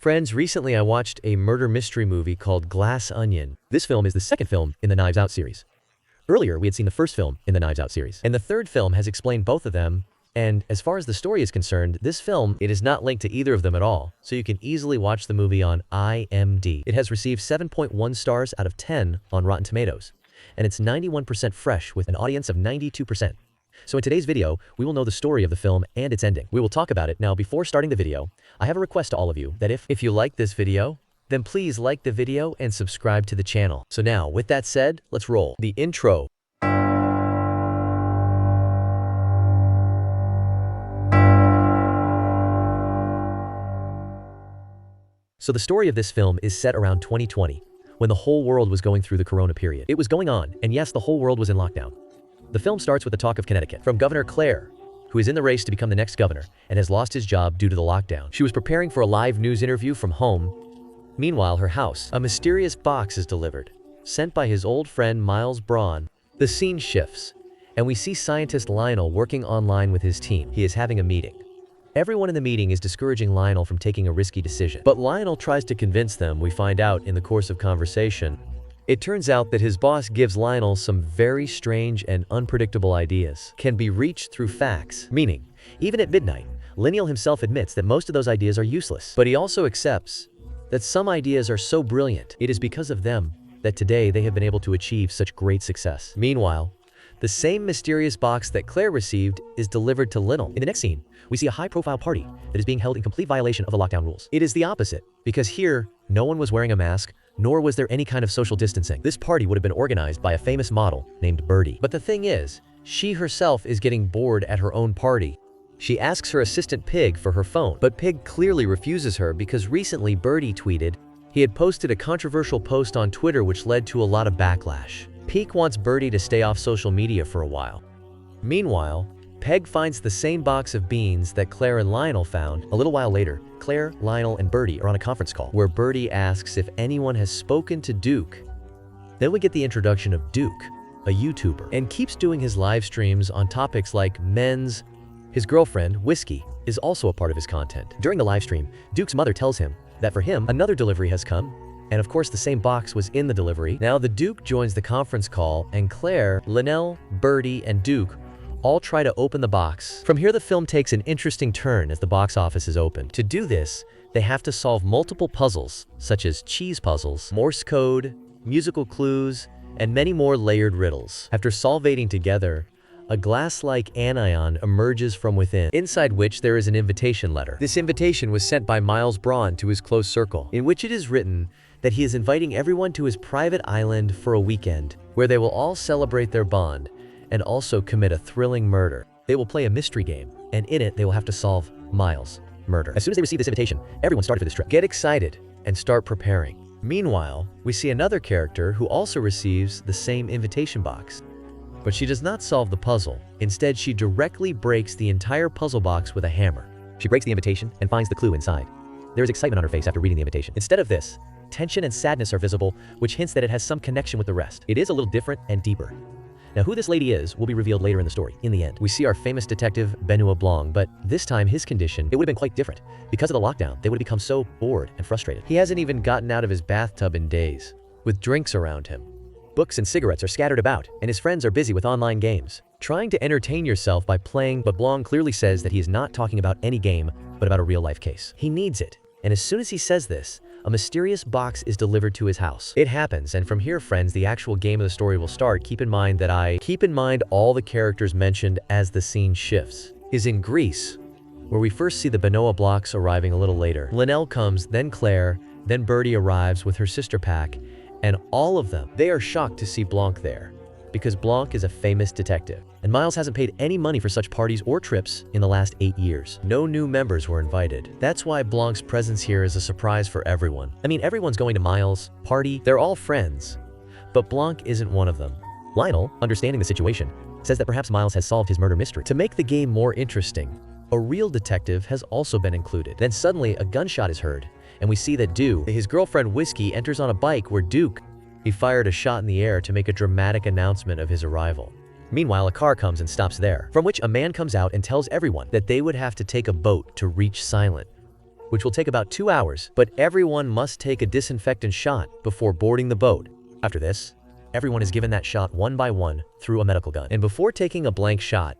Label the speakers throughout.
Speaker 1: Friends, recently I watched a murder mystery movie called Glass Onion. This film is the second film in the Knives Out series. Earlier, we had seen the first film in the Knives Out series, and the third film has explained both of them, and as far as the story is concerned, this film, it is not linked to either of them at all, so you can easily watch the movie on IMDb. It has received 7.1 stars out of 10 on Rotten Tomatoes, and it's 91% fresh with an audience of 92%. So in today's video, we will know the story of the film and its ending. We will talk about it. Now, before starting the video, I have a request to all of you that if you like this video, then please like the video and subscribe to the channel. So now, with that said, let's roll the intro. So the story of this film is set around 2020, when the whole world was going through the corona period. It was going on, and yes, the whole world was in lockdown. The film starts with the talk of Connecticut, from Governor Claire, who is in the race to become the next governor and has lost his job due to the lockdown. She was preparing for a live news interview from home. Meanwhile, her house, a mysterious box is delivered, sent by his old friend Miles Braun. The scene shifts, and we see scientist Lionel working online with his team. He is having a meeting. Everyone in the meeting is discouraging Lionel from taking a risky decision, but Lionel tries to convince them, we find out in the course of conversation. It turns out that his boss gives Lionel some very strange and unpredictable ideas. Can be reached through facts, meaning, even at midnight, Lionel himself admits that most of those ideas are useless. But he also accepts that some ideas are so brilliant, it is because of them that today they have been able to achieve such great success. Meanwhile, the same mysterious box that Claire received is delivered to Lionel. In the next scene, we see a high-profile party that is being held in complete violation of the lockdown rules. It is the opposite, because here, no one was wearing a mask, nor was there any kind of social distancing. This party would have been organized by a famous model named Birdie. But the thing is, she herself is getting bored at her own party. She asks her assistant Pig for her phone, but Pig clearly refuses her because recently Birdie tweeted he had posted a controversial post on Twitter which led to a lot of backlash. Pig wants Birdie to stay off social media for a while. Meanwhile, Peg finds the same box of beans that Claire and Lionel found. A little while later, Claire, Lionel, and Birdie are on a conference call where Birdie asks if anyone has spoken to Duke. Then we get the introduction of Duke, a YouTuber, and keeps doing his live streams on topics like men's. His girlfriend, Whiskey, is also a part of his content. During the live stream, Duke's mother tells him that for him, another delivery has come, and of course the same box was in the delivery. Now the Duke joins the conference call, and Claire, Lionel, Birdie, and Duke all try to open the box. From here, the film takes an interesting turn as the box office is opened. To do this, they have to solve multiple puzzles, such as cheese puzzles, Morse code, musical clues, and many more layered riddles. After solvating together, a glass-like anion emerges from within, inside which there is an invitation letter. This invitation was sent by Miles Braun to his close circle, in which it is written that he is inviting everyone to his private island for a weekend, where they will all celebrate their bond and also commit a thrilling murder. They will play a mystery game, and in it, they will have to solve Miles' murder. As soon as they receive this invitation, everyone started for this trip. Get excited and start preparing. Meanwhile, we see another character who also receives the same invitation box. But she does not solve the puzzle. Instead, she directly breaks the entire puzzle box with a hammer. She breaks the invitation and finds the clue inside. There is excitement on her face after reading the invitation. Instead of this, tension and sadness are visible, which hints that it has some connection with the rest. It is a little different and deeper. Now, who this lady is will be revealed later in the story. In the end, we see our famous detective, Benoit Blanc, but this time his condition, it would have been quite different. Because of the lockdown, they would have become so bored and frustrated. He hasn't even gotten out of his bathtub in days, with drinks around him. Books and cigarettes are scattered about, and his friends are busy with online games. Trying to entertain yourself by playing, but Blanc clearly says that he is not talking about any game, but about a real-life case. He needs it, and as soon as he says this, a mysterious box is delivered to his house. It happens, and from here, friends, the actual game of the story will start. Keep in mind all the characters mentioned as the scene shifts is in Greece, where we first see the Benoit Blancs arriving a little later. Lionel comes, then Claire, then Birdie arrives with her sister pack, and all of them, they are shocked to see Blanc there, because Blanc is a famous detective, and Miles hasn't paid any money for such parties or trips in the last 8 years. No new members were invited. That's why Blanc's presence here is a surprise for everyone. I mean, everyone's going to Miles' party, they're all friends, but Blanc isn't one of them. Lionel, understanding the situation, says that perhaps Miles has solved his murder mystery. To make the game more interesting, a real detective has also been included. Then suddenly, a gunshot is heard, and we see that Duke, his girlfriend Whiskey, enters on a bike where Duke, he fired a shot in the air to make a dramatic announcement of his arrival. Meanwhile, a car comes and stops there, from which a man comes out and tells everyone that they would have to take a boat to reach Silent. which will take about 2 hours, but everyone must take a disinfectant shot before boarding the boat. After this, everyone is given that shot one by one through a medical gun. And before taking a blank shot,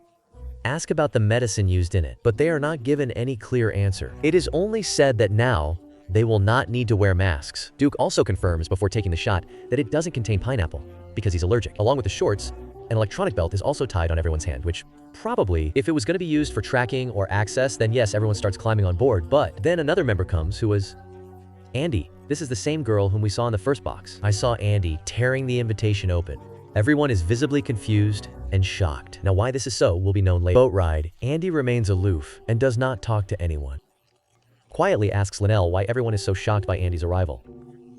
Speaker 1: ask about the medicine used in it, but they are not given any clear answer. It is only said that now they will not need to wear masks. Duke also confirms before taking the shot that it doesn't contain pineapple because he's allergic. Along with the shorts, an electronic belt is also tied on everyone's hand, which probably, if it was going to be used for tracking or access, then yes, everyone starts climbing on board. But then another member comes who was Andy. This is the same girl whom we saw in the first box. I saw Andy tearing the invitation open. Everyone is visibly confused and shocked. Now why this is so will be known later. Boat ride, Andy remains aloof and does not talk to anyone. Quietly asks Linnell why everyone is so shocked by Andy's arrival.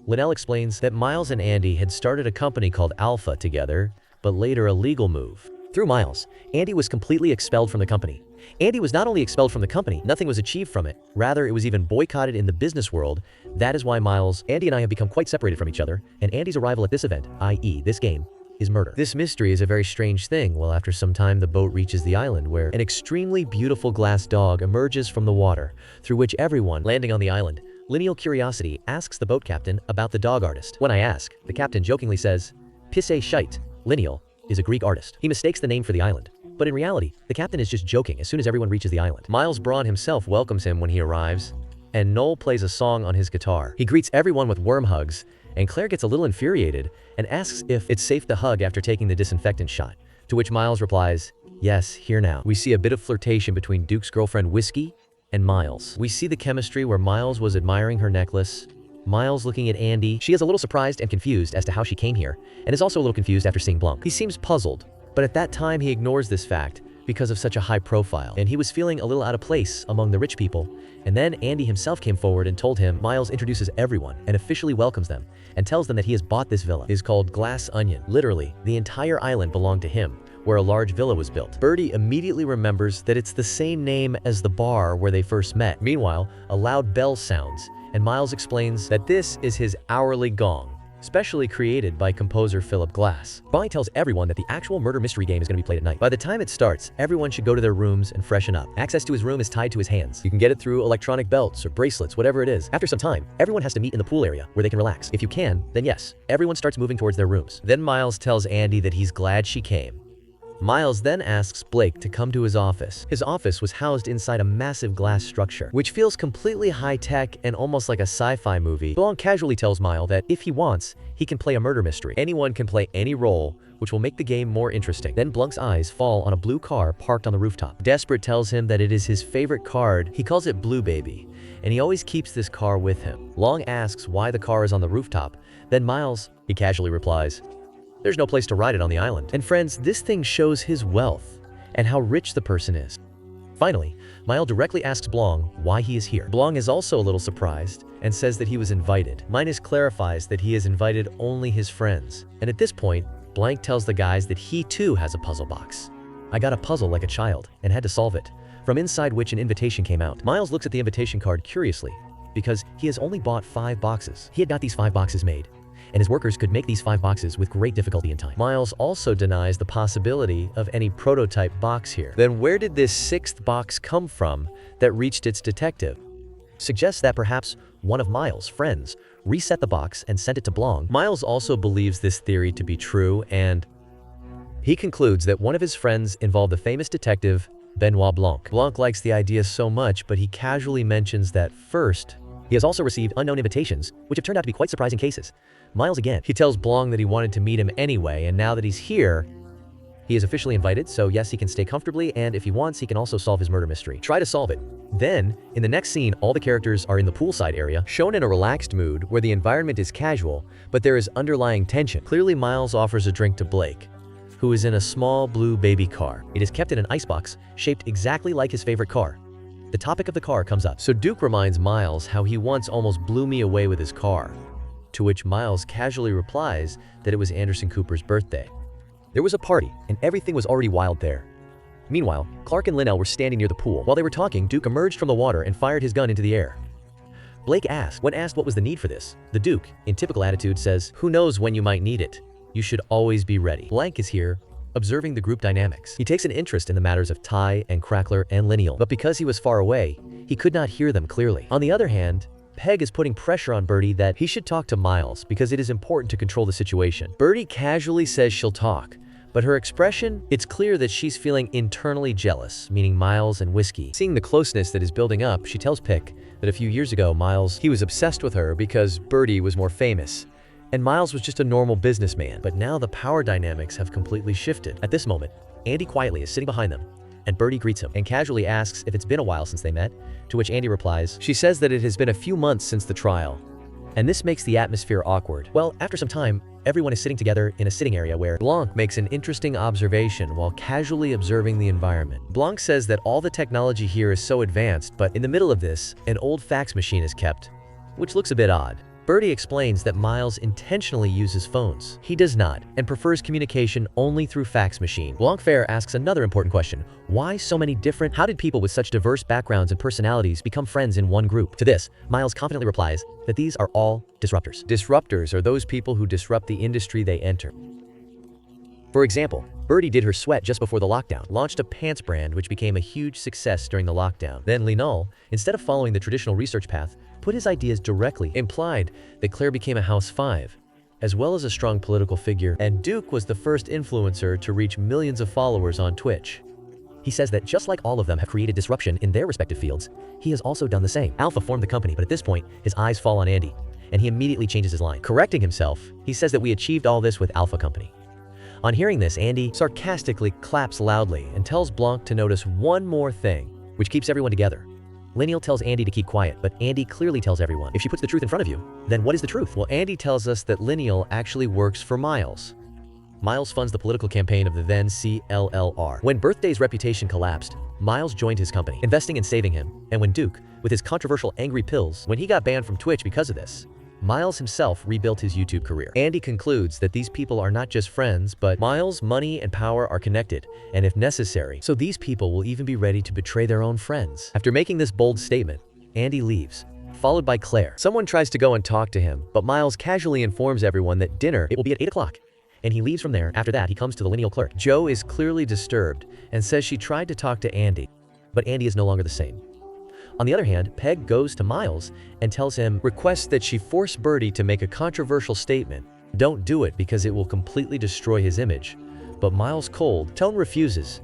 Speaker 1: Linnell explains that Miles and Andy had started a company called Alpha together, but later a legal move. Through Miles, Andy was completely expelled from the company. Andy was not only expelled from the company, nothing was achieved from it. Rather, it was even boycotted in the business world. That is why Miles, Andy and I have become quite separated from each other, and Andy's arrival at this event, i.e. this game, is murder. This mystery is a very strange thing. Well, after some time, the boat reaches the island where an extremely beautiful glass dog emerges from the water, through which everyone landing on the island. Lineal curiosity asks the boat captain about the dog artist. When I ask, the captain jokingly says, Pisse shite. Lineal is a Greek artist. He mistakes the name for the island. But in reality, the captain is just joking as soon as everyone reaches the island. Miles Braun himself welcomes him when he arrives, and Noel plays a song on his guitar. He greets everyone with worm hugs, and Claire gets a little infuriated and asks if it's safe to hug after taking the disinfectant shot, to which Miles replies, yes, here now. We see a bit of flirtation between Duke's girlfriend Whiskey and Miles. We see the chemistry where Miles was admiring her necklace, Miles looking at Andy. She is a little surprised and confused as to how she came here, and is also a little confused after seeing Blanc. He seems puzzled, but at that time he ignores this fact because of such a high profile, and he was feeling a little out of place among the rich people. And then Andy himself came forward and told him. Miles introduces everyone and officially welcomes them and tells them that he has bought this villa. It is called Glass Onion. Literally, the entire island belonged to him, where a large villa was built. Birdie immediately remembers that it's the same name as the bar where they first met. Meanwhile, a loud bell sounds, and Miles explains that this is his hourly gong, specially created by composer Philip Glass. Bonnie tells everyone that the actual murder mystery game is going to be played at night. By the time it starts, everyone should go to their rooms and freshen up. Access to his room is tied to his hands. You can get it through electronic belts or bracelets, whatever it is. After some time, everyone has to meet in the pool area where they can relax. If you can, then yes, everyone starts moving towards their rooms. Then Miles tells Andy that he's glad she came. Miles then asks Blake to come to his office. His office was housed inside a massive glass structure, which feels completely high-tech and almost like a sci-fi movie. Blanc casually tells Miles that if he wants, he can play a murder mystery. Anyone can play any role, which will make the game more interesting. Then Blanc's eyes fall on a blue car parked on the rooftop. Desperate tells him that it is his favorite card. He calls it Blue Baby, and he always keeps this car with him. Long asks why the car is on the rooftop. Then Miles, he casually replies, there's no place to ride it on the island. And friends, this thing shows his wealth and how rich the person is. Finally, Miles directly asks Blanc why he is here. Blanc is also a little surprised and says that he was invited. Miles clarifies that he has invited only his friends. And at this point, Blanc tells the guys that he too has a puzzle box. I got a puzzle like a child and had to solve it, from inside which an invitation came out. Miles looks at the invitation card curiously because he has only bought 5 boxes. He had got these 5 boxes made, and his workers could make these 5 boxes with great difficulty and time. Miles also denies the possibility of any prototype box here. Then where did this 6th box come from that reached its detective? Suggests that perhaps one of Miles' friends reset the box and sent it to Blanc. Miles also believes this theory to be true, and he concludes that one of his friends involved the famous detective Benoit Blanc. Blanc likes the idea so much, but he casually mentions that first, he has also received unknown invitations, which have turned out to be quite surprising cases. Miles again. He tells Blanc that he wanted to meet him anyway, and now that he's here, he is officially invited, so yes, he can stay comfortably, and if he wants, he can also solve his murder mystery. Try to solve it. Then, in the next scene, all the characters are in the poolside area, shown in a relaxed mood where the environment is casual, but there is underlying tension. Clearly, Miles offers a drink to Blake, who is in a small blue baby car. It is kept in an icebox, shaped exactly like his favorite car. The topic of the car comes up. So Duke reminds Miles how he once almost blew me away with his car, to which Miles casually replies that it was Anderson Cooper's birthday. There was a party, and everything was already wild there. Meanwhile, Clark and Linnell were standing near the pool. While they were talking, Duke emerged from the water and fired his gun into the air. Blake asked, when asked what was the need for this, the Duke, in typical attitude, says, who knows when you might need it? You should always be ready. Blanc is here, observing the group dynamics. He takes an interest in the matters of Ty and Crackler and Lineal, but because he was far away, he could not hear them clearly. On the other hand, Peg is putting pressure on Birdie that he should talk to Miles because it is important to control the situation. Birdie casually says she'll talk, but her expression, it's clear that she's feeling internally jealous, meaning Miles and Whiskey. Seeing the closeness that is building up, she tells Peg that a few years ago, Miles, he was obsessed with her because Birdie was more famous, and Miles was just a normal businessman. But now the power dynamics have completely shifted. At this moment, Andy quietly is sitting behind them, and Birdie greets him and casually asks if it's been a while since they met, to which Andy replies, she says that it has been a few months since the trial, and this makes the atmosphere awkward. Well, after some time, everyone is sitting together in a sitting area where Blanc makes an interesting observation while casually observing the environment. Blanc says that all the technology here is so advanced, but in the middle of this, an old fax machine is kept, which looks a bit odd. Birdie explains that Miles intentionally uses phones. He does not, and prefers communication only through fax machine. Blancfaire asks another important question. Why so many different? How did people with such diverse backgrounds and personalities become friends in one group? To this, Miles confidently replies that these are all disruptors. Disruptors are those people who disrupt the industry they enter. For example, Birdie did her sweat just before the lockdown, launched a pants brand which became a huge success during the lockdown. Then Linal, instead of following the traditional research path, put his ideas directly, implied that Claire became a House 5, as well as a strong political figure, and Duke was the first influencer to reach millions of followers on Twitch. He says that just like all of them have created disruption in their respective fields, he has also done the same. Alpha formed the company, but at this point, his eyes fall on Andy, and he immediately changes his line. Correcting himself, he says that we achieved all this with Alpha Company. On hearing this, Andy sarcastically claps loudly and tells Blanc to notice one more thing, which keeps everyone together. Lineal tells Andy to keep quiet, but Andy clearly tells everyone, if she puts the truth in front of you, then what is the truth? Well, Andy tells us that Lineal actually works for Miles. Miles funds the political campaign of the then CLLR. When Birthday's reputation collapsed, Miles joined his company, investing in saving him, and when Duke, with his controversial angry pills, when he got banned from Twitch because of this, Miles himself rebuilt his YouTube career. Andy concludes that these people are not just friends, but Miles, money, and power are connected, and if necessary, so these people will even be ready to betray their own friends. After making this bold statement, Andy leaves, followed by Claire. Someone tries to go and talk to him, but Miles casually informs everyone that dinner, it will be at 8 o'clock, and he leaves from there. After that, he comes to the lineal clerk. Joe is clearly disturbed and says she tried to talk to Andy, but Andy is no longer the same. On the other hand, Peg goes to Miles and tells him, requests that she force Birdie to make a controversial statement. Don't do it because it will completely destroy his image. But Miles' cold tone refuses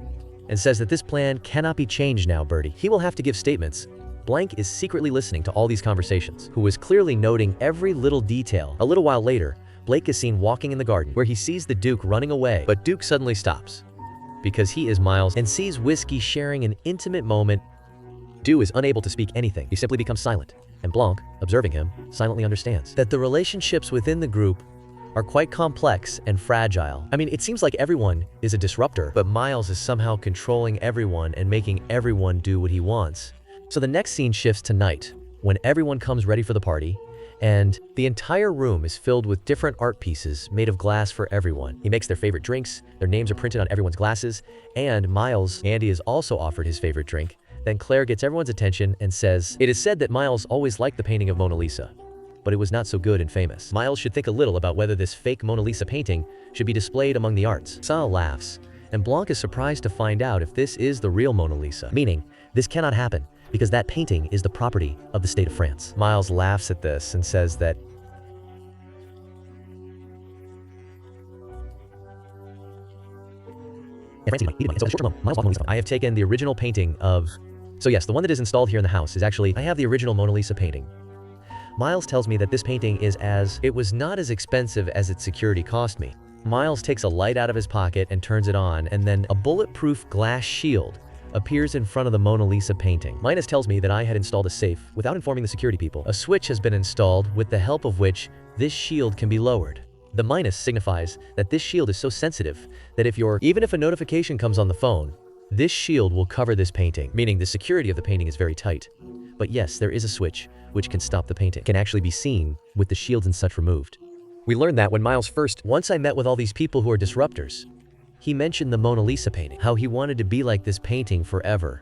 Speaker 1: and says that this plan cannot be changed now, Birdie. He will have to give statements. Blanc is secretly listening to all these conversations, who is clearly noting every little detail. A little while later, Blake is seen walking in the garden where he sees the Duke running away, but Duke suddenly stops because he is Miles and sees Whiskey sharing an intimate moment. Duke is unable to speak anything. He simply becomes silent, and Blanc, observing him, silently understands that the relationships within the group are quite complex and fragile. I mean, it seems like everyone is a disruptor, but Miles is somehow controlling everyone and making everyone do what he wants. So the next scene shifts to night, when everyone comes ready for the party, and the entire room is filled with different art pieces made of glass for everyone. He makes their favorite drinks, their names are printed on everyone's glasses, and Andy is also offered his favorite drink. Then Claire gets everyone's attention and says, it is said that Miles always liked the painting of Mona Lisa, but it was not so good and famous. Miles should think a little about whether this fake Mona Lisa painting should be displayed among the arts. Sal laughs, and Blanc is surprised to find out if this is the real Mona Lisa, meaning this cannot happen because that painting is the property of the state of France. Miles laughs at this and says that I have taken the original painting of... So yes, the one that is installed here in the house is actually, I have the original Mona Lisa painting. Miles tells me that this painting is it was not as expensive as its security cost me. Miles takes a light out of his pocket and turns it on, and then a bulletproof glass shield appears in front of the Mona Lisa painting. Minus tells me that I had installed a safe without informing the security people. A switch has been installed with the help of which this shield can be lowered. The minus signifies that this shield is so sensitive that even if a notification comes on the phone, this shield will cover this painting, meaning the security of the painting is very tight. But yes, there is a switch which can stop the painting. It can actually be seen with the shields and such removed. We learned that when Miles once I met with all these people who are disruptors, he mentioned the Mona Lisa painting, how he wanted to be like this painting forever.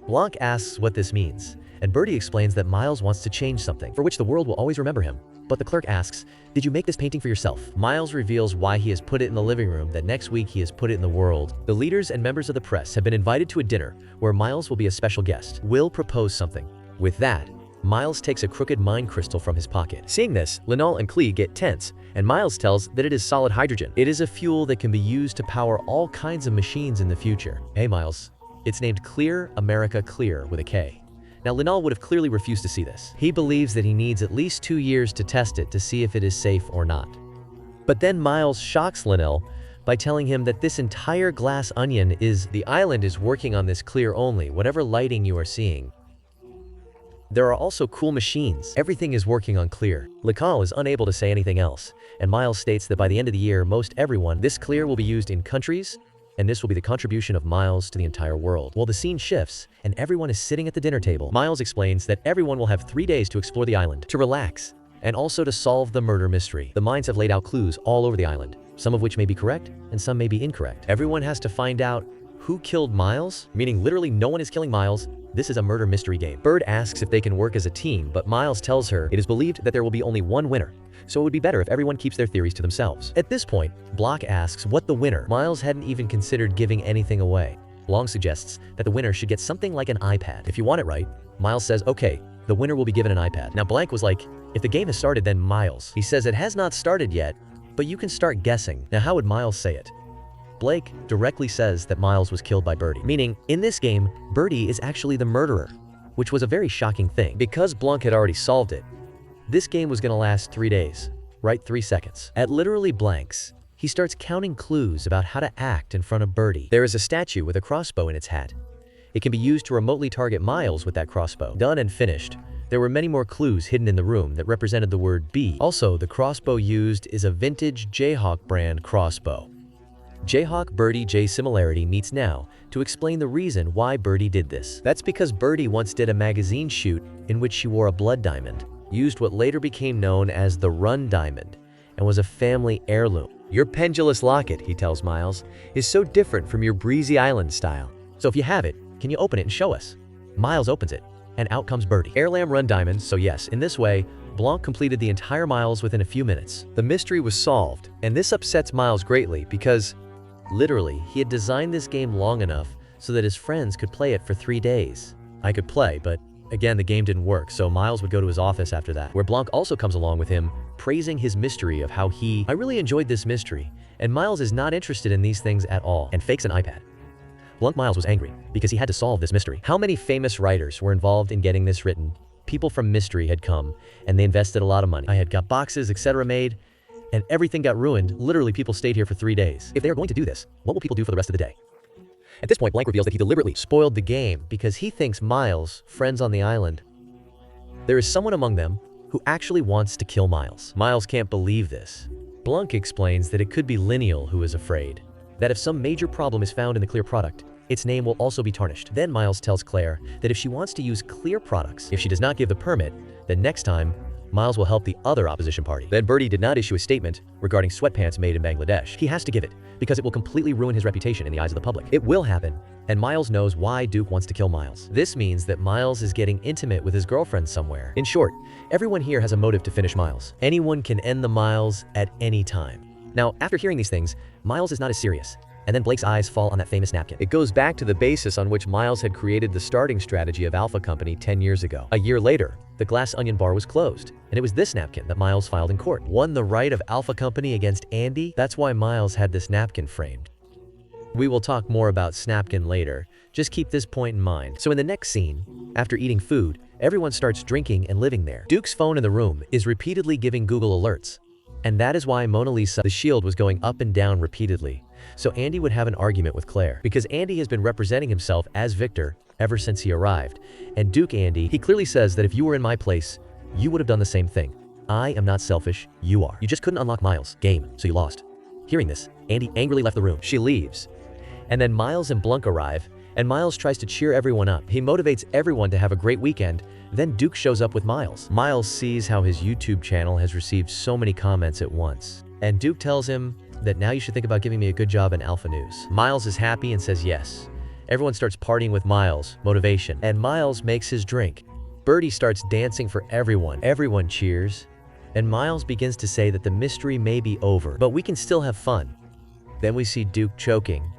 Speaker 1: Blanc asks what this means, and Birdie explains that Miles wants to change something, for which the world will always remember him. But the clerk asks, "Did you make this painting for yourself?" Miles reveals why he has put it in the living room, that next week he has put it in the world. The leaders and members of the press have been invited to a dinner where Miles will be a special guest. Will propose something. With that, Miles takes a crooked mind crystal from his pocket. Seeing this, Linnell and Klee get tense, and Miles tells that it is solid hydrogen. It is a fuel that can be used to power all kinds of machines in the future. Hey Miles, it's named Clear America Clear with a K. Now Linnell would have clearly refused to see this. He believes that he needs at least 2 years to test it to see if it is safe or not. But then Miles shocks Linnell by telling him that this entire glass onion the island is working on this clear only, whatever lighting you are seeing. There are also cool machines. Everything is working on clear. Linnell is unable to say anything else, and Miles states that by the end of the year, this clear will be used in countries, and this will be the contribution of Miles to the entire world. Well, the scene shifts, and everyone is sitting at the dinner table. Miles explains that everyone will have 3 days to explore the island, to relax, and also to solve the murder mystery. The mines have laid out clues all over the island, some of which may be correct, and some may be incorrect. Everyone has to find out who killed Miles, meaning literally no one is killing Miles. This is a murder mystery game. Bird asks if they can work as a team, but Miles tells her it is believed that there will be only one winner, so it would be better if everyone keeps their theories to themselves. At this point, Block asks what the winner. Miles hadn't even considered giving anything away. Long suggests that the winner should get something like an iPad. If you want it right, Miles says, okay, the winner will be given an iPad. Now Blank was like, if the game has started, then Miles. He says it has not started yet, but you can start guessing. Now how would Miles say it? Blake directly says that Miles was killed by Birdie, meaning in this game, Birdie is actually the murderer, which was a very shocking thing. Because Blanc had already solved it, this game was gonna last 3 days, right? 3 seconds. At literally blanks, he starts counting clues about how to act in front of Birdie. There is a statue with a crossbow in its hat. It can be used to remotely target Miles with that crossbow. Done and finished, there were many more clues hidden in the room that represented the word B. Also, the crossbow used is a vintage Jayhawk brand crossbow. Jayhawk Birdie J similarity meets now to explain the reason why Birdie did this. That's because Birdie once did a magazine shoot in which she wore a blood diamond, used what later became known as the Run Diamond, and was a family heirloom. Your pendulous locket, he tells Miles, is so different from your breezy island style. So if you have it, can you open it and show us? Miles opens it, and out comes Birdie. Heirloom Run Diamond, so yes, in this way, Blanc completed the entire Miles within a few minutes. The mystery was solved, and this upsets Miles greatly because literally, he had designed this game long enough so that his friends could play it for 3 days. I could play, but again, the game didn't work, so Miles would go to his office after that, where Blanc also comes along with him, praising his mystery of how I really enjoyed this mystery, and Miles is not interested in these things at all, and fakes an iPad. Miles was angry because he had to solve this mystery. How many famous writers were involved in getting this written? People from Mystery had come, and they invested a lot of money. I had got boxes, etc. made, and everything got ruined. Literally, people stayed here for 3 days. If they are going to do this, what will people do for the rest of the day? At this point, Blank reveals that he deliberately spoiled the game because he thinks Miles, friends on the island, there is someone among them who actually wants to kill Miles. Miles can't believe this. Blanc explains that it could be Lineal who is afraid, that if some major problem is found in the Clear product, its name will also be tarnished. Then Miles tells Claire that if she wants to use Clear products, if she does not give the permit, then next time, Miles will help the other opposition party. Then Birdie did not issue a statement regarding sweatpants made in Bangladesh. He has to give it, because it will completely ruin his reputation in the eyes of the public. It will happen, and Miles knows why Duke wants to kill Miles. This means that Miles is getting intimate with his girlfriend somewhere. In short, everyone here has a motive to finish Miles. Anyone can end the Miles at any time. Now, after hearing these things, Miles is not as serious. And then Blake's eyes fall on that famous napkin. It goes back to the basis on which Miles had created the starting strategy of Alpha Company 10 years ago. A year later, the Glass Onion bar was closed, and it was this napkin that Miles filed in court. Won the right of Alpha Company against Andy? That's why Miles had this napkin framed. We will talk more about Snapkin later. Just keep this point in mind. So in the next scene, after eating food, everyone starts drinking and living there. Duke's phone in the room is repeatedly giving Google alerts, and that is why Mona Lisa, the shield, was going up and down repeatedly. So Andy would have an argument with Claire, because Andy has been representing himself as Victor ever since he arrived. And Duke Andy, he clearly says that if you were in my place, you would have done the same thing. I am not selfish, you are. You just couldn't unlock Miles' game, so you lost. Hearing this, Andy angrily left the room. She leaves. And then Miles and Blanc arrive, and Miles tries to cheer everyone up. He motivates everyone to have a great weekend. Then Duke shows up with Miles. Miles sees how his YouTube channel has received so many comments at once. And Duke tells him that now you should think about giving me a good job in Alpha News. Miles is happy and says yes. Everyone starts partying with Miles, motivation, and Miles makes his drink. Birdie starts dancing for everyone. Everyone cheers. and Miles begins to say that the mystery may be over, but we can still have fun. Then we see Duke choking,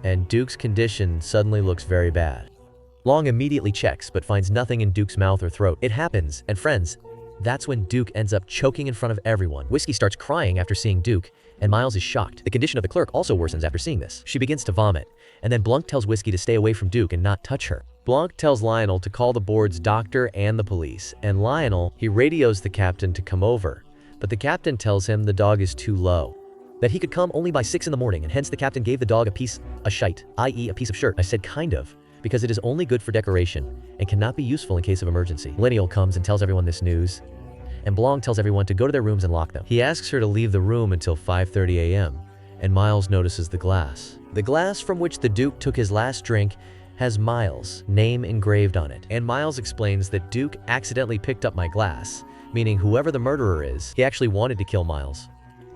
Speaker 1: and Duke's condition suddenly looks very bad. Long immediately checks, but finds nothing in Duke's mouth or throat. It happens, and friends, that's when Duke ends up choking in front of everyone. Whiskey starts crying after seeing Duke, and Miles is shocked. The condition of the clerk also worsens after seeing this. She begins to vomit, and then Blanc tells Whiskey to stay away from Duke and not touch her. Blanc tells Lionel to call the board's doctor and the police, and Lionel, he radios the captain to come over, but the captain tells him the dog is too low, that he could come only by 6 in the morning, and hence the captain gave the dog a shite, i.e. a piece of shirt. I said kind of, because it is only good for decoration and cannot be useful in case of emergency. Millennial comes and tells everyone this news, and Blanc tells everyone to go to their rooms and lock them. He asks her to leave the room until 5:30 a.m., and Miles notices the glass. The glass from which the Duke took his last drink has Miles' name engraved on it, and Miles explains that Duke accidentally picked up my glass, meaning whoever the murderer is, he actually wanted to kill Miles.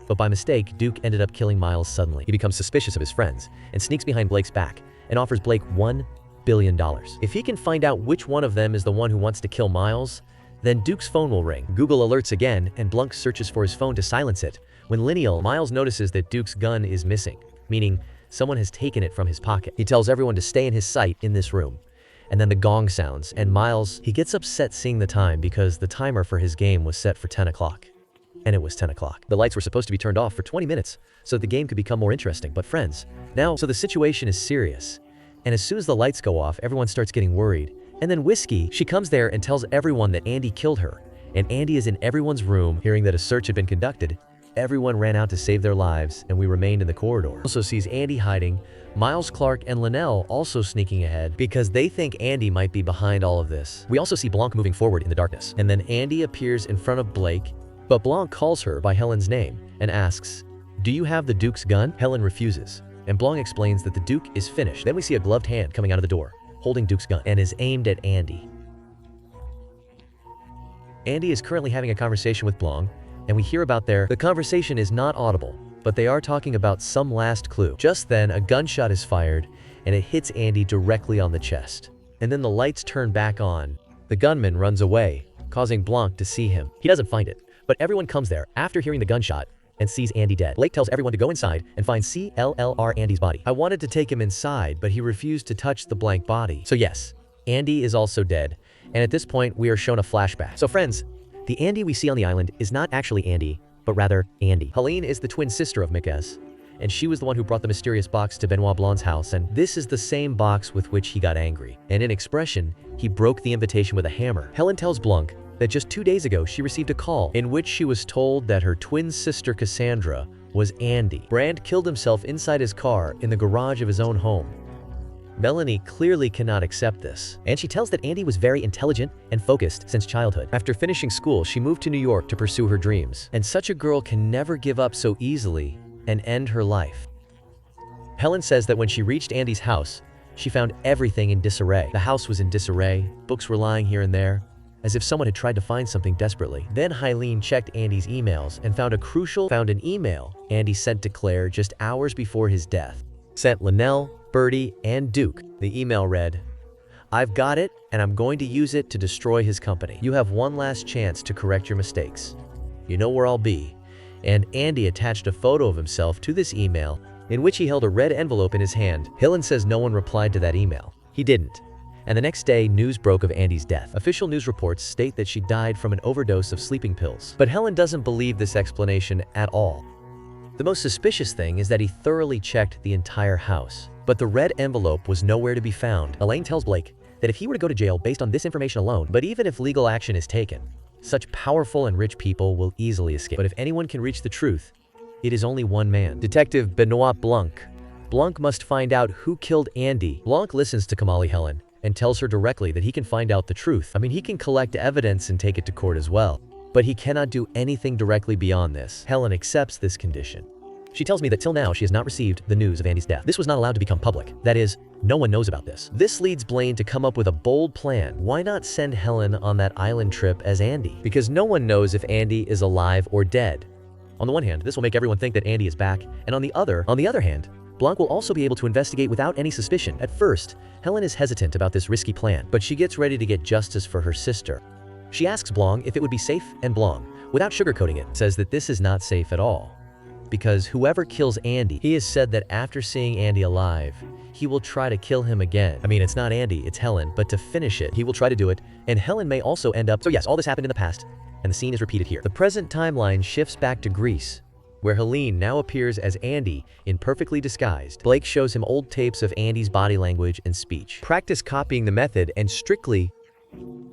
Speaker 1: But by mistake, Duke ended up killing Miles suddenly. He becomes suspicious of his friends and sneaks behind Blake's back and offers Blake $1 billion. If he can find out which one of them is the one who wants to kill Miles, then Duke's phone will ring. Google alerts again, and Blanc searches for his phone to silence it. When lineal, Miles notices that Duke's gun is missing, meaning someone has taken it from his pocket. He tells everyone to stay in his sight in this room. And then the gong sounds, and Miles, he gets upset seeing the time because the timer for his game was set for 10 o'clock. And it was 10 o'clock. The lights were supposed to be turned off for 20 minutes so that the game could become more interesting. But friends, so the situation is serious. And as soon as the lights go off, everyone starts getting worried. And then Whiskey, she comes there and tells everyone that Andy killed her. And Andy is in everyone's room. Hearing that a search had been conducted, everyone ran out to save their lives, and we remained in the corridor. Also sees Andy hiding, Miles, Clark, and Linnell also sneaking ahead because they think Andy might be behind all of this. We also see Blanc moving forward in the darkness. And then Andy appears in front of Blake, but Blanc calls her by Helen's name and asks, "Do you have the Duke's gun?" Helen refuses, and Blanc explains that the Duke is finished. Then we see a gloved hand coming out of the door, holding Duke's gun, and is aimed at Andy. Andy is currently having a conversation with Blanc, and we hear about the conversation is not audible, but they are talking about some last clue. Just then, a gunshot is fired, and it hits Andy directly on the chest. And then the lights turn back on. The gunman runs away, causing Blanc to see him. He doesn't find it, but everyone comes there after hearing the gunshot and sees Andy dead. Blake tells everyone to go inside and find CLLR Andy's body. I wanted to take him inside, but he refused to touch the blank body. So yes, Andy is also dead, and at this point we are shown a flashback. So friends, the Andy we see on the island is not actually Andy, but rather Andy. Helene is the twin sister of Miquez, and she was the one who brought the mysterious box to Benoit Blanc's house, and this is the same box with which he got angry. And in expression, he broke the invitation with a hammer. Helen tells Blanc that just 2 days ago she received a call in which she was told that her twin sister Cassandra was Andy. Brand killed himself inside his car in the garage of his own home. Melanie clearly cannot accept this, and she tells that Andy was very intelligent and focused since childhood. After finishing school, she moved to New York to pursue her dreams, and such a girl can never give up so easily and end her life. Helen says that when she reached Andy's house, she found everything in disarray. The house was in disarray, books were lying here and there, as if someone had tried to find something desperately. Then Helene checked Andy's emails and found an email Andy sent to Claire just hours before his death. Sent Linnell, Bertie, and Duke. The email read, "I've got it, and I'm going to use it to destroy his company. You have one last chance to correct your mistakes. You know where I'll be." And Andy attached a photo of himself to this email, in which he held a red envelope in his hand. Helen says no one replied to that email. He didn't. And the next day, news broke of Andy's death. Official news reports state that she died from an overdose of sleeping pills. But Helen doesn't believe this explanation at all. The most suspicious thing is that he thoroughly checked the entire house, but the red envelope was nowhere to be found. Elaine tells Blake that if he were to go to jail based on this information alone, but even if legal action is taken, such powerful and rich people will easily escape. But if anyone can reach the truth, it is only one man. Detective Benoit Blanc. Blanc must find out who killed Andy. Blanc listens to Kamali Helen and tells her directly that he can find out the truth. I mean, he can collect evidence and take it to court as well, but he cannot do anything directly beyond this. Helen accepts this condition. She tells me that till now she has not received the news of Andy's death. This was not allowed to become public. That is, no one knows about this. This leads Blaine to come up with a bold plan. Why not send Helen on that island trip as Andy? Because no one knows if Andy is alive or dead. On the one hand, this will make everyone think that Andy is back, and on the other hand, Blanc will also be able to investigate without any suspicion. At first, Helen is hesitant about this risky plan, but she gets ready to get justice for her sister. She asks Blanc if it would be safe, and Blanc, without sugarcoating it, says that this is not safe at all. Because whoever kills Andy, he has said that after seeing Andy alive, he will try to kill him again. I mean, it's not Andy, it's Helen, but to finish it, he will try to do it, and Helen may also end up. So yes, all this happened in the past, and the scene is repeated here. The present timeline shifts back to Greece, where Helene now appears as Andy in perfectly disguised. Blake shows him old tapes of Andy's body language and speech. Practice copying the method and strictly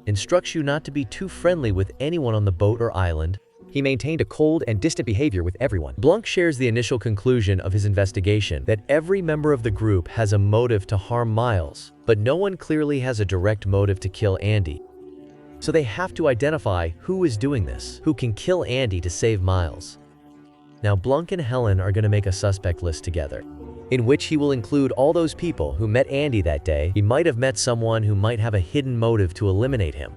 Speaker 1: instructs you not to be too friendly with anyone on the boat or island. He maintained a cold and distant behavior with everyone. Blanc shares the initial conclusion of his investigation that every member of the group has a motive to harm Miles, but no one clearly has a direct motive to kill Andy. So they have to identify who is doing this, who can kill Andy to save Miles. Now Blanc and Helen are going to make a suspect list together, in which he will include all those people who met Andy that day. He might have met someone who might have a hidden motive to eliminate him.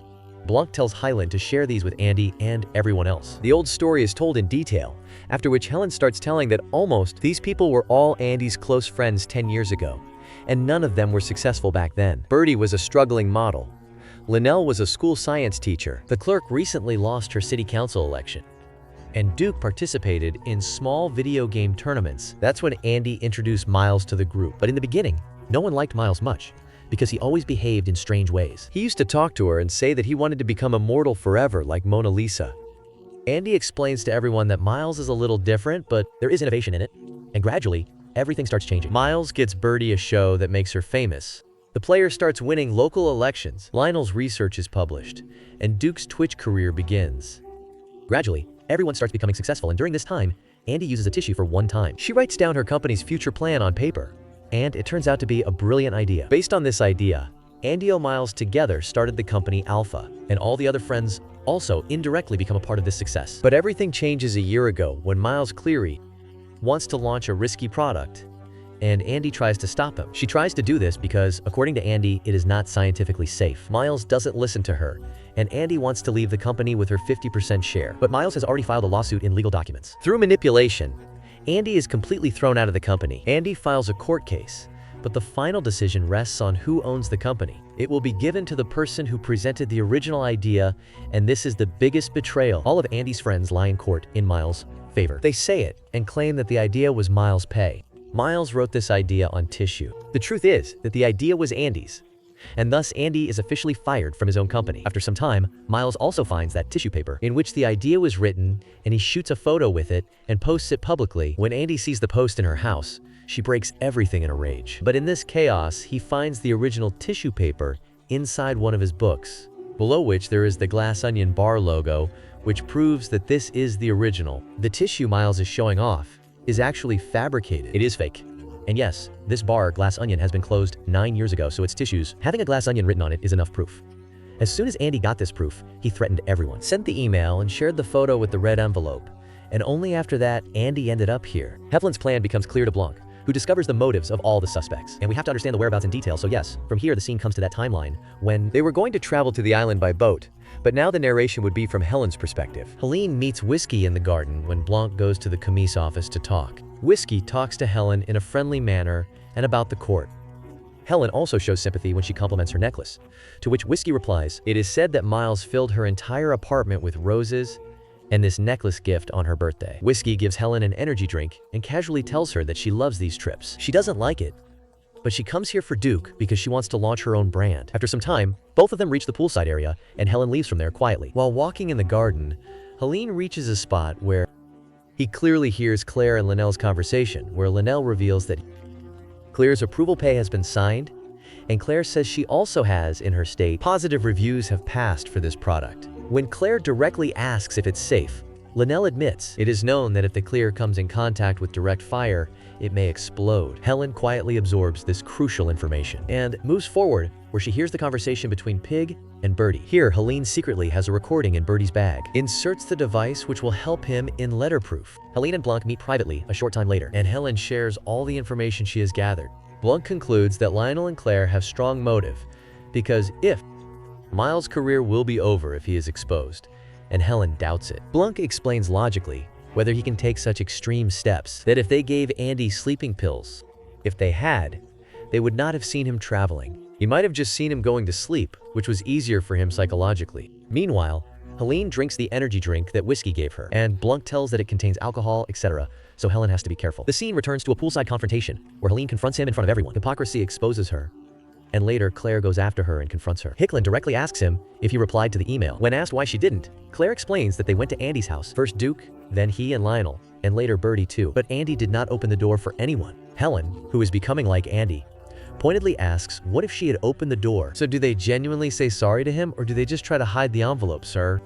Speaker 1: Blanc tells Hyland to share these with Andy and everyone else. The old story is told in detail, after which Helen starts telling that almost these people were all Andy's close friends 10 years ago, and none of them were successful back then. Birdie was a struggling model. Linnell was a school science teacher. The clerk recently lost her city council election. And Duke participated in small video game tournaments. That's when Andy introduced Miles to the group. But in the beginning, no one liked Miles much, because he always behaved in strange ways. He used to talk to her and say that he wanted to become immortal forever like Mona Lisa. Andy explains to everyone that Miles is a little different, but there is innovation in it. And gradually, everything starts changing. Miles gets Birdie a show that makes her famous. The player starts winning local elections. Lionel's research is published, and Duke's Twitch career begins. Gradually, everyone starts becoming successful, and during this time, Andy uses a tissue for one time. She writes down her company's future plan on paper, and it turns out to be a brilliant idea. Based on this idea, Andy and Miles together started the company Alpha, and all the other friends also indirectly become a part of this success. But everything changes a year ago when Miles Cleary wants to launch a risky product, and Andy tries to stop him. She tries to do this because, according to Andy, it is not scientifically safe. Miles doesn't listen to her, and Andy wants to leave the company with her 50% share. But Miles has already filed a lawsuit in legal documents. Through manipulation, Andy is completely thrown out of the company. Andy files a court case, but the final decision rests on who owns the company. It will be given to the person who presented the original idea, and this is the biggest betrayal. All of Andy's friends lie in court in Miles' favor. They say it and claim that the idea was Miles' pay. Miles wrote this idea on tissue. The truth is that the idea was Andy's, and thus Andy is officially fired from his own company. After some time, Miles also finds that tissue paper in which the idea was written, and he shoots a photo with it and posts it publicly. When Andy sees the post in her house, she breaks everything in a rage. But in this chaos, he finds the original tissue paper inside one of his books, below which there is the Glass Onion bar logo, which proves that this is the original. The tissue Miles is showing off is actually fabricated. It is fake. And yes, this bar, Glass Onion, has been closed 9 years ago, so its tissues, having a Glass Onion written on it, is enough proof. As soon as Andy got this proof, he threatened everyone, sent the email, and shared the photo with the red envelope. And only after that, Andy ended up here. Heflin's plan becomes clear to Blanc, who discovers the motives of all the suspects. And we have to understand the whereabouts in detail, so yes, from here the scene comes to that timeline when they were going to travel to the island by boat, but now the narration would be from Helen's perspective. Helene meets Whiskey in the garden when Blanc goes to the commis office to talk. Whiskey talks to Helen in a friendly manner and about the court. Helen also shows sympathy when she compliments her necklace, to which Whiskey replies, "It is said that Miles filled her entire apartment with roses and this necklace gift on her birthday." Whiskey gives Helen an energy drink and casually tells her that she loves these trips. She doesn't like it, but she comes here for Duke because she wants to launch her own brand. After some time, both of them reach the poolside area, and Helen leaves from there quietly. While walking in the garden, Helene reaches a spot where he clearly hears Claire and Linnell's conversation, where Linnell reveals that Claire's approval pay has been signed, and Claire says she also has, in her state, positive reviews have passed for this product. When Claire directly asks if it's safe, Linnell admits it is known that if the Clear comes in contact with direct fire, it may explode. Helen quietly absorbs this crucial information and moves forward where she hears the conversation between Pig and Birdie. Here, Helene secretly has a recording in Birdie's bag, inserts the device which will help him in letterproof. Helene and Blanc meet privately a short time later, and Helen shares all the information she has gathered. Blanc concludes that Lionel and Claire have strong motive, because if Miles' career will be over if he is exposed, and Helen doubts it. Blanc explains logically whether he can take such extreme steps, that if they gave Andy sleeping pills, if they had, they would not have seen him traveling. He might have just seen him going to sleep, which was easier for him psychologically. Meanwhile, Helene drinks the energy drink that Whiskey gave her, and Blanc tells that it contains alcohol, etc., so Helen has to be careful. The scene returns to a poolside confrontation, where Helene confronts him in front of everyone. Hypocrisy exposes her, and later Claire goes after her and confronts her. Hicklin directly asks him if he replied to the email. When asked why she didn't, Claire explains that they went to Andy's house. First Duke, then he and Lionel, and later Birdie too. But Andy did not open the door for anyone. Helen, who is becoming like Andy, pointedly asks what if she had opened the door. So do they genuinely say sorry to him, or do they just try to hide the envelope, sir?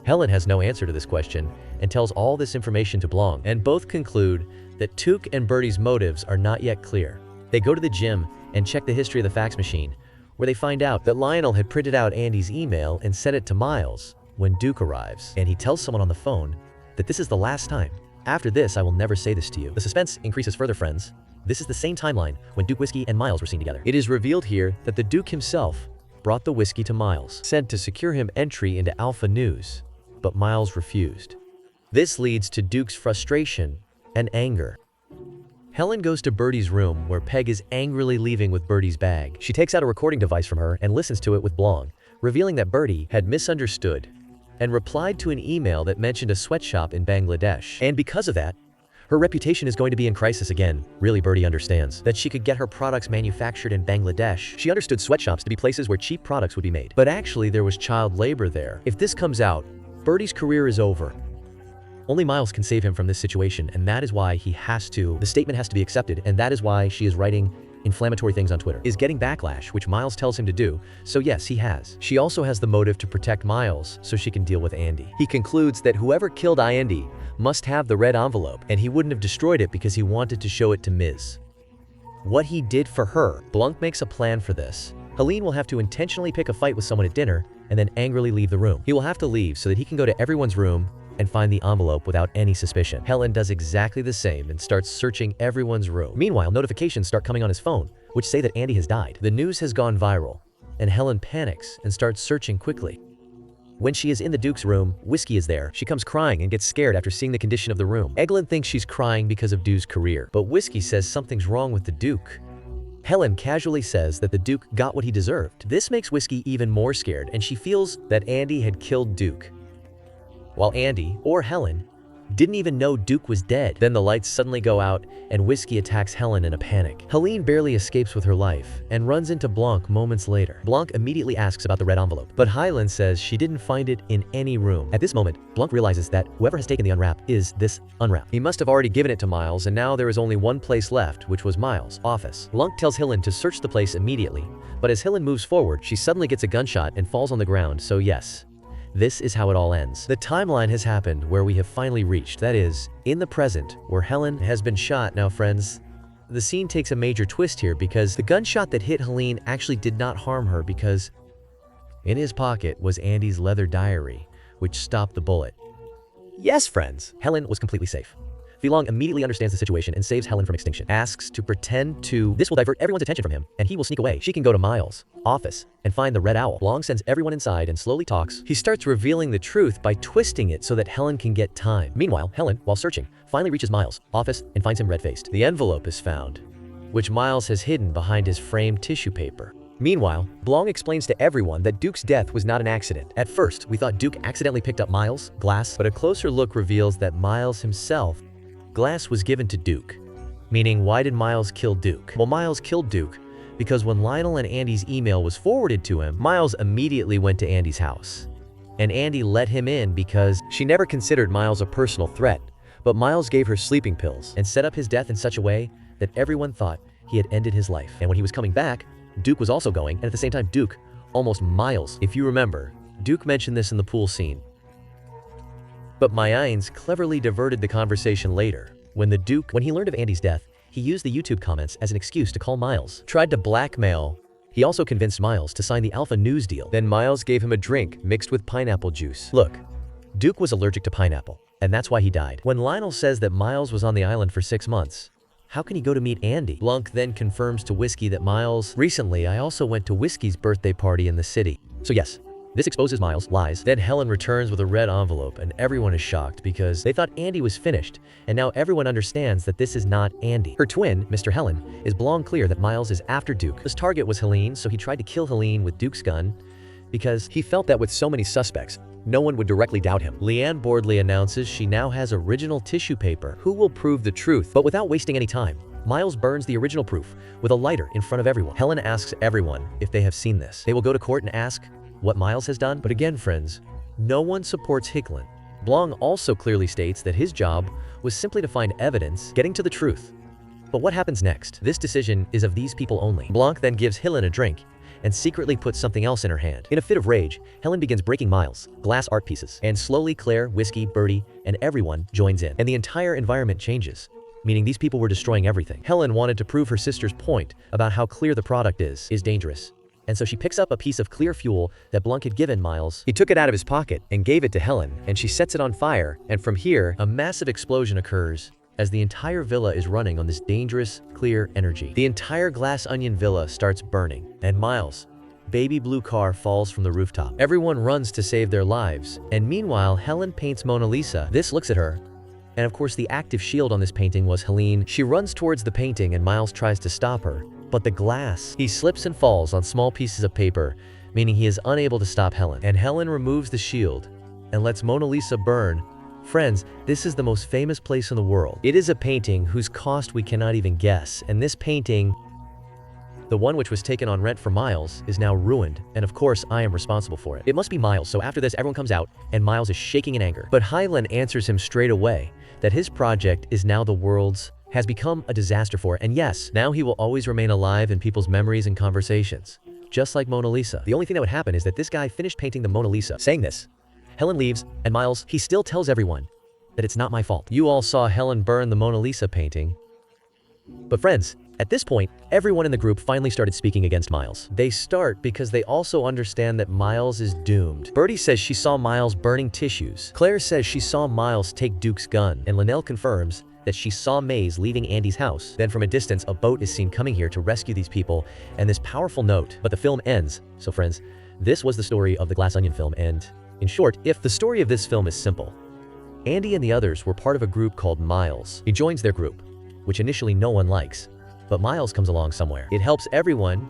Speaker 1: Helen has no answer to this question and tells all this information to Blanc, and both conclude that Tuke and Birdie's motives are not yet clear. They go to the gym and check the history of the fax machine, where they find out that Lionel had printed out Andy's email and sent it to Miles when Duke arrives, and he tells someone on the phone that this is the last time. After this, I will never say this to you. The suspense increases further, friends. This is the same timeline when Duke Whiskey and Miles were seen together. It is revealed here that the Duke himself brought the whiskey to Miles, sent to secure him entry into Alpha News, but Miles refused. This leads to Duke's frustration and anger. Helen goes to Birdie's room, where Peg is angrily leaving with Birdie's bag. She takes out a recording device from her and listens to it with Blanc, revealing that Birdie had misunderstood and replied to an email that mentioned a sweatshop in Bangladesh. And because of that, her reputation is going to be in crisis again. Really, Birdie understands that she could get her products manufactured in Bangladesh. She understood sweatshops to be places where cheap products would be made. But actually, there was child labor there. If this comes out, Birdie's career is over. Only Miles can save him from this situation, and that is why the statement has to be accepted, and that is why she is writing inflammatory things on Twitter. Is getting backlash, which Miles tells him to do, so yes, he has. She also has the motive to protect Miles so she can deal with Andy. He concludes that whoever killed Andy must have the red envelope, and he wouldn't have destroyed it because he wanted to show it to Ms. What he did for her. Blanc makes a plan for this. Helene will have to intentionally pick a fight with someone at dinner and then angrily leave the room. He will have to leave so that he can go to everyone's room and find the envelope without any suspicion. Helen does exactly the same and starts searching everyone's room. Meanwhile, notifications start coming on his phone, which say that Andy has died. The news has gone viral, and Helen panics and starts searching quickly. When she is in the Duke's room, Whiskey is there. She comes crying and gets scared after seeing the condition of the room. Eglin thinks she's crying because of Duke's career, but Whiskey says something's wrong with the Duke. Helen casually says that the Duke got what he deserved. This makes Whiskey even more scared, and she feels that Andy had killed Duke, while Andy, or Helen, didn't even know Duke was dead. Then the lights suddenly go out and Whiskey attacks Helen in a panic. Helene barely escapes with her life and runs into Blanc moments later. Blanc immediately asks about the red envelope, but Helen says she didn't find it in any room. At this moment, Blanc realizes that whoever has taken the unwrap is this unwrap. He must have already given it to Miles, and now there is only one place left, which was Miles' office. Blanc tells Helen to search the place immediately, but as Helen moves forward, she suddenly gets a gunshot and falls on the ground, so yes, this is how it all ends. The timeline has happened where we have finally reached, that is, in the present, where Helen has been shot. Now friends, the scene takes a major twist here because the gunshot that hit Helene actually did not harm her, because in his pocket was Andy's leather diary, which stopped the bullet. Yes, friends, Helen was completely safe. Vilong immediately understands the situation and saves Helen from extinction. Asks to pretend to. This will divert everyone's attention from him, and he will sneak away. She can go to Miles' office and find the red owl. Long sends everyone inside and slowly talks. He starts revealing the truth by twisting it so that Helen can get time. Meanwhile, Helen, while searching, finally reaches Miles' office and finds him red-faced. The envelope is found, which Miles has hidden behind his framed tissue paper. Meanwhile, Blanc explains to everyone that Duke's death was not an accident. At first, we thought Duke accidentally picked up Miles' glass, but a closer look reveals that Miles himself glass was given to Duke. Meaning, why did Miles kill Duke? Well, Miles killed Duke because when Lionel and Andy's email was forwarded to him, Miles immediately went to Andy's house. And Andy let him in because she never considered Miles a personal threat, but Miles gave her sleeping pills and set up his death in such a way that everyone thought he had ended his life. And when he was coming back, Duke was also going, and at the same time, Duke almost Miles. If you remember, Duke mentioned this in the pool scene. But Mayines cleverly diverted the conversation later. When he learned of Andy's death, he used the YouTube comments as an excuse to call Miles. Tried to blackmail. He also convinced Miles to sign the Alpha News deal. Then Miles gave him a drink mixed with pineapple juice. Look, Duke was allergic to pineapple, and that's why he died. When Lionel says that Miles was on the island for 6 months, how can he go to meet Andy? Blanc then confirms to Whiskey that Miles, recently I also went to Whiskey's birthday party in the city. So yes, this exposes Miles' lies. Then Helen returns with a red envelope, and everyone is shocked because they thought Andy was finished, and now everyone understands that this is not Andy. Her twin, Mr. Helen, is Blanc clear that Miles is after Duke. His target was Helene, so he tried to kill Helene with Duke's gun because he felt that with so many suspects, no one would directly doubt him. Leanne boldly announces she now has original tissue paper. Who will prove the truth? But without wasting any time, Miles burns the original proof with a lighter in front of everyone. Helen asks everyone if they have seen this. They will go to court and ask what Miles has done. But again, friends, no one supports Hicklin. Blanc also clearly states that his job was simply to find evidence, getting to the truth. But what happens next? This decision is of these people only. Blanc then gives Helen a drink and secretly puts something else in her hand. In a fit of rage, Helen begins breaking Miles' glass art pieces, and slowly Claire, Whiskey, Bertie, and everyone joins in. And the entire environment changes, meaning these people were destroying everything. Helen wanted to prove her sister's point about how clear the product is dangerous. And so she picks up a piece of clear fuel that Blanc had given Miles. He took it out of his pocket and gave it to Helen, and she sets it on fire. And from here, a massive explosion occurs as the entire villa is running on this dangerous, clear energy. The entire Glass Onion villa starts burning, and Miles' baby blue car falls from the rooftop. Everyone runs to save their lives, and meanwhile, Helen paints Mona Lisa. This looks at her, and of course the active shield on this painting was Helene. She runs towards the painting and Miles tries to stop her, but the glass, he slips and falls on small pieces of paper, meaning he is unable to stop Helen. And Helen removes the shield and lets Mona Lisa burn. Friends, this is the most famous place in the world. It is a painting whose cost we cannot even guess, and this painting, the one which was taken on rent for Miles, is now ruined, and of course I am responsible for it. It must be Miles, so after this everyone comes out, and Miles is shaking in anger. But Hyland answers him straight away that his project is now the world's, has become a disaster for it, and yes, now he will always remain alive in people's memories and conversations, just like Mona Lisa. The only thing that would happen is that this guy finished painting the Mona Lisa. Saying this, Helen leaves, and Miles, he still tells everyone that it's not my fault. You all saw Helen burn the Mona Lisa painting. But friends, at this point, everyone in the group finally started speaking against Miles. They start because they also understand that Miles is doomed. Bertie says she saw Miles burning tissues. Claire says she saw Miles take Duke's gun, and Linnell confirms that she saw Maze leaving Andy's house. Then from a distance, a boat is seen coming here to rescue these people, and this powerful note. But the film ends. So friends, this was the story of the Glass Onion film, and in short, if the story of this film is simple, Andy and the others were part of a group called Miles. He joins their group, which initially no one likes, but Miles comes along somewhere. It helps everyone.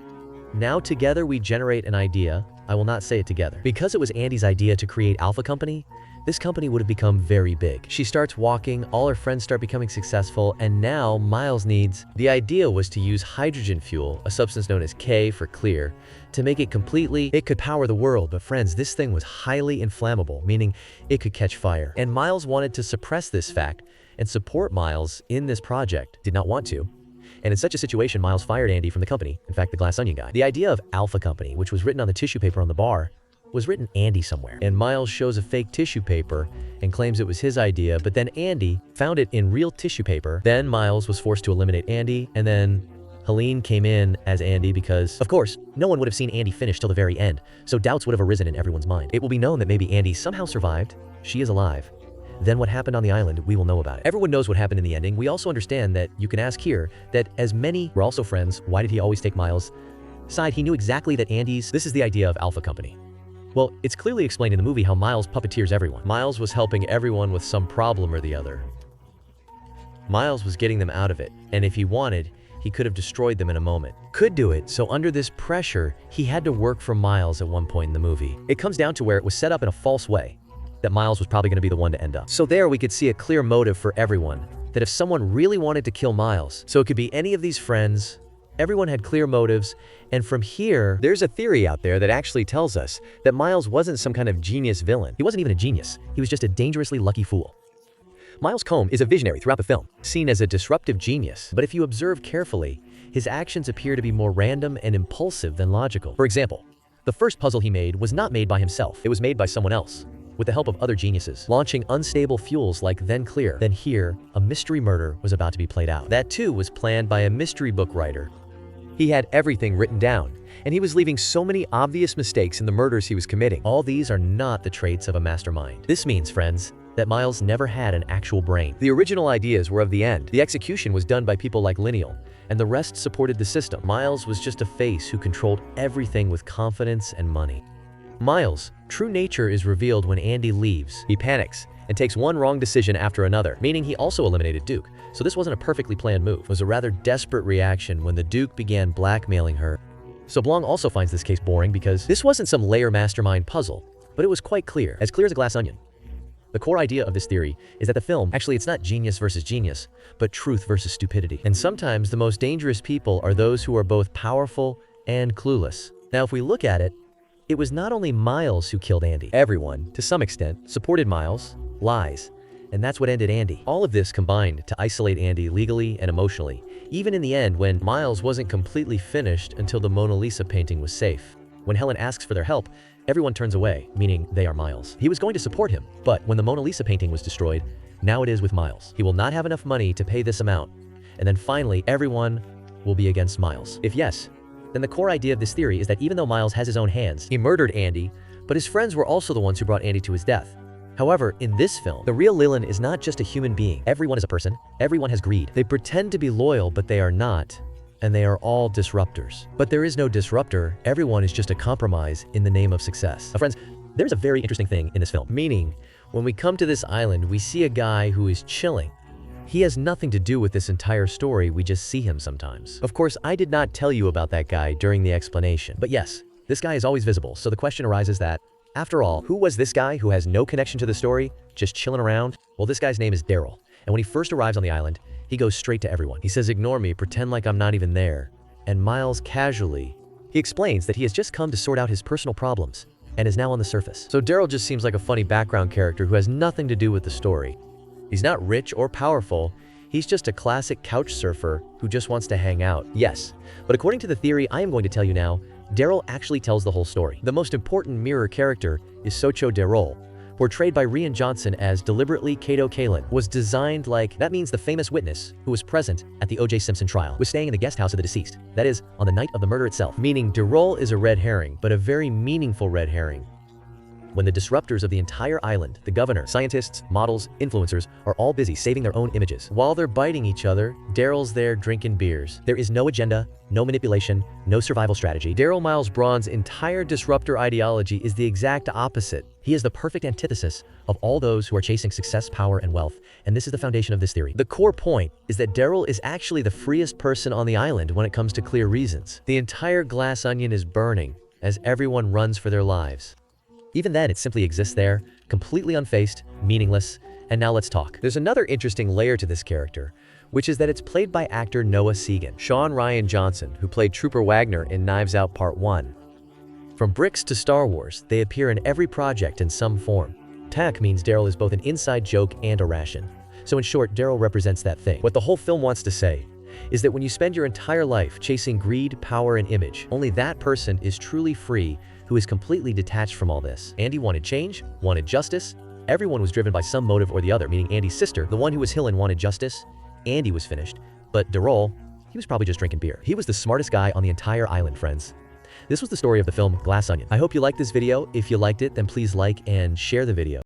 Speaker 1: Now together we generate an idea. I will not say it together. Because it was Andy's idea to create Alpha Company, this company would have become very big. She starts walking, all her friends start becoming successful, and now Miles needs... The idea was to use hydrogen fuel, a substance known as K for clear, to make it completely... It could power the world, but friends, this thing was highly inflammable, meaning it could catch fire. And Miles wanted to suppress this fact and support Miles in this project. Did not want to. And in such a situation, Miles fired Andy from the company, in fact, the Glass Onion guy. The idea of Alpha Company, which was written on the tissue paper on the bar, was written Andy somewhere. And Miles shows a fake tissue paper and claims it was his idea, but then Andy found it in real tissue paper. Then Miles was forced to eliminate Andy, and then Helene came in as Andy because, of course, no one would have seen Andy finish till the very end, so doubts would have arisen in everyone's mind. It will be known that maybe Andy somehow survived, she is alive. Then what happened on the island, we will know about it. Everyone knows what happened in the ending. We also understand that you can ask here that as many were also friends, why did he always take Miles' side? He knew exactly that Andy's... This is the idea of Alpha Company. Well, it's clearly explained in the movie how Miles puppeteers everyone. Miles was helping everyone with some problem or the other. Miles was getting them out of it, and if he wanted, he could have destroyed them in a moment. Could do it, so under this pressure, he had to work for Miles at one point in the movie. It comes down to where it was set up in a false way, that Miles was probably going to be the one to end up. So there we could see a clear motive for everyone, that if someone really wanted to kill Miles, so it could be any of these friends, everyone had clear motives, and from here, there's a theory out there that actually tells us that Miles wasn't some kind of genius villain. He wasn't even a genius. He was just a dangerously lucky fool. Miles Combe is a visionary throughout the film, seen as a disruptive genius, but if you observe carefully, his actions appear to be more random and impulsive than logical. For example, the first puzzle he made was not made by himself. It was made by someone else, with the help of other geniuses, launching unstable fuels like Then Clear. Then here, a mystery murder was about to be played out. That too was planned by a mystery book writer. He had everything written down, and he was leaving so many obvious mistakes in the murders he was committing. All these are not the traits of a mastermind. This means, friends, that Miles never had an actual brain. The original ideas were of the end. The execution was done by people like Lineal, and the rest supported the system. Miles was just a face who controlled everything with confidence and money. Miles' true nature is revealed when Andy leaves. He panics and takes one wrong decision after another, meaning he also eliminated Duke. So this wasn't a perfectly planned move. It was a rather desperate reaction when the Duke began blackmailing her. So Blanc also finds this case boring because this wasn't some layer mastermind puzzle, but it was quite clear as a glass onion. The core idea of this theory is that the film, actually it's not genius versus genius, but truth versus stupidity. And sometimes the most dangerous people are those who are both powerful and clueless. Now if we look at it, it was not only Miles who killed Andy. Everyone, to some extent, supported Miles, lies, and that's what ended Andy. All of this combined to isolate Andy legally and emotionally, even in the end when Miles wasn't completely finished until the Mona Lisa painting was safe. When Helen asks for their help, everyone turns away, meaning they are Miles. He was going to support him, but when the Mona Lisa painting was destroyed, now it is with Miles. He will not have enough money to pay this amount, and then finally everyone will be against Miles. If yes, then the core idea of this theory is that even though Miles has his own hands, he murdered Andy, but his friends were also the ones who brought Andy to his death. However, in this film, the real Leland is not just a human being. Everyone is a person. Everyone has greed. They pretend to be loyal, but they are not, and they are all disruptors. But there is no disruptor. Everyone is just a compromise in the name of success. Now, friends, there's a very interesting thing in this film, meaning when we come to this island, we see a guy who is chilling. He has nothing to do with this entire story. We just see him sometimes. Of course, I did not tell you about that guy during the explanation, but yes, this guy is always visible. So the question arises that, after all, who was this guy who has no connection to the story, just chilling around? Well, this guy's name is Daryl, and when he first arrives on the island, he goes straight to everyone. He says, "Ignore me, pretend like I'm not even there." And Miles casually, he explains that he has just come to sort out his personal problems and is now on the surface. So Daryl just seems like a funny background character who has nothing to do with the story. He's not rich or powerful. He's just a classic couch surfer who just wants to hang out. Yes, but according to the theory I am going to tell you now, Daryl actually tells the whole story. The most important mirror character is Socho Daryl, portrayed by Rian Johnson as deliberately Kato Kalin, was designed like, that means the famous witness who was present at the O.J. Simpson trial was staying in the guest house of the deceased. That is, on the night of the murder itself. Meaning Daryl is a red herring, but a very meaningful red herring. When the disruptors of the entire island, the governor, scientists, models, influencers, are all busy saving their own images. While they're biting each other, Daryl's there drinking beers. There is no agenda, no manipulation, no survival strategy. Daryl Miles Braun's entire disruptor ideology is the exact opposite. He is the perfect antithesis of all those who are chasing success, power, and wealth, and this is the foundation of this theory. The core point is that Daryl is actually the freest person on the island when it comes to clear reasons. The entire glass onion is burning as everyone runs for their lives. Even then, it simply exists there, completely unfazed, meaningless, and now let's talk. There's another interesting layer to this character, which is that it's played by actor Noah Segan, Sean Ryan Johnson, who played Trooper Wagner in Knives Out Part 1. From Bricks to Star Wars, they appear in every project in some form. Tak means Daryl is both an inside joke and a ration. So in short, Daryl represents that thing. What the whole film wants to say is that when you spend your entire life chasing greed, power, and image, only that person is truly free who is completely detached from all this. Andy wanted change, wanted justice. Everyone was driven by some motive or the other, meaning Andy's sister, the one who was Helen, wanted justice. Andy was finished, but Daryl, he was probably just drinking beer. He was the smartest guy on the entire island, friends. This was the story of the film Glass Onion. I hope you liked this video. If you liked it, then please like and share the video.